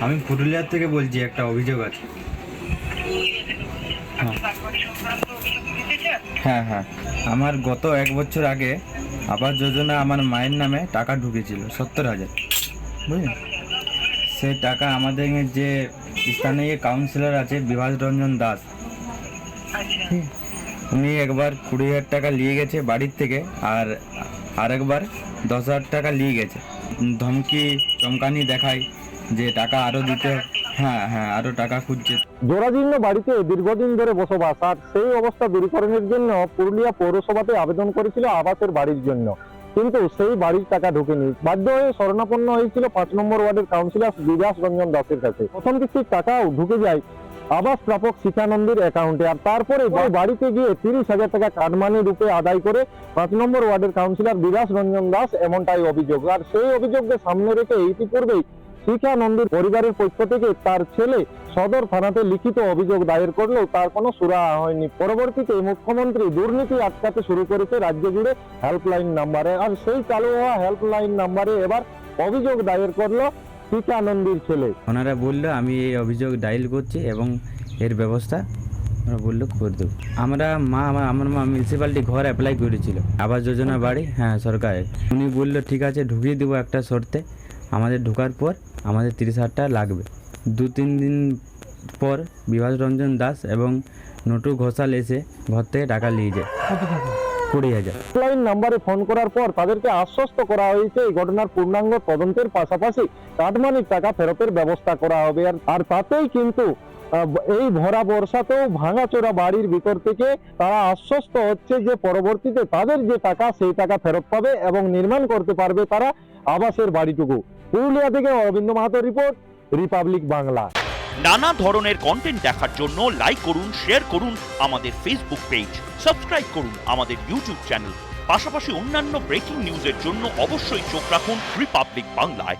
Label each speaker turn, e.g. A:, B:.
A: আমি পুরুলিয়ার থেকে বলছি, একটা অভিযোগ আছে। হ্যাঁ হ্যাঁ, আমার গত 1 বছর আগে আবাস যোজনা আমার মায়ের নামে টাকা ঢুকেছিল 70,000, বুঝলেন। সেই টাকা আমাদের যে স্থানীয় কাউন্সিলর আছে বিভাস রঞ্জন দাস, ঠিক, উনি একবার 20,000 টাকা নিয়ে গেছে বাড়ির থেকে, আর আরেকবার 10,000 টাকা নিয়ে গেছে। ধমকি চমকানি দেখায় যে টাকা আরও দিতে। হ্যাঁ হ্যাঁ, আরও টাকা খুঁজছে।
B: জরাজীর্ণ বাড়িতে দীর্ঘদিন ধরে বসবাস, আর সেই অবস্থা দূরীকরণের জন্য পুরুলিয়া পৌরসভাতে আবেদন করেছিল আবাসের বাড়ির জন্য, কিন্তু সেই বাড়ির টাকা ঢোকেনি। বাধ্য হয়ে শরণাপন্ন হয়েছিল 5 নম্বর ওয়ার্ডের কাউন্সিলর বিভাস রঞ্জন দাসের কাছে। প্রথম কিস্তির টাকাও ঢুকে যায় আবাস প্রাপক শিক্ষানন্দীর অ্যাকাউন্টে, আর তারপরে বাড়িতে গিয়ে 30,000 টাকা কাটমানি রূপে আদায় করে 5 নম্বর ওয়ার্ডের কাউন্সিলর বিভাস রঞ্জন দাস, এমনটাই অভিযোগ। আর সেই অভিযোগকে সামনে রেখে ইতিপূর্বেই শিক্ষানন্দীর পরিবারের পক্ষ থেকে তার ছেলে সদর থানাতে লিখিত অভিযোগ দায়ের করলেও তার কোনো সুরাহা হয়নি। পরবর্তীতে মুখ্যমন্ত্রী দুর্নীতি আটকাতে শুরু করেছে রাজ্য জুড়ে হেল্পলাইন নাম্বারে, আর সেই চালু হওয়া হেল্পলাইন নাম্বারে এবার অভিযোগ দায়ের করলো শিক্ষানন্দীর ছেলে।
A: ওনারা বললো আমি এই অভিযোগ ডায়াল করছি এবং এর ব্যবস্থা ওরা বললো করে দেবো। আমার মা মিউনিসিপ্যালিটি ঘর অ্যাপ্লাই করেছিল, আবাস যোজনা বাড়ি, হ্যাঁ সরকারের। উনি বললো ঠিক আছে ঢুকিয়ে দেবো একটা শর্তে, আমাদের ঢোকার পর আমাদের 30,000 টাকা লাগবে। 2-3 দিন পর বিভাস রঞ্জন দাস এবং নটু ঘোষাল এসে ঘর থেকে টাকা নিয়ে যায় 20,000।
B: হেল্পলাইন নাম্বারে ফোন করার পর তাদেরকে আশ্বস্ত করা হয়েছে এই ঘটনার পূর্ণাঙ্গ তদন্তের পাশাপাশি কাটমানির টাকা ফেরতের ব্যবস্থা করা হবে। আর তাতেই কিন্তু এই ভরা বর্ষাতেও ভাঙাচোরা বাড়ির ভিতর থেকে তারা আশ্বস্ত হচ্ছে যে পরবর্তীতে তাদের যে টাকা সেই টাকা ফেরত পাবে এবং নির্মাণ করতে পারবে তারা আবাসের বাড়িটুকু। পুরুলিয়া থেকে অরবিন্দ মাহাতো রিপোর্ট, রিপাবলিক বাংলা।
C: নানা ধরনের কন্টেন্ট দেখার জন্য লাইক করুন, শেয়ার করুন আমাদের ফেসবুক পেজ, সাবস্ক্রাইব করুন আমাদের ইউটিউব চ্যানেল। পাশাপাশি অন্যান্য ব্রেকিং নিউজের জন্য অবশ্যই চোখ রাখুন রিপাবলিক বাংলায়।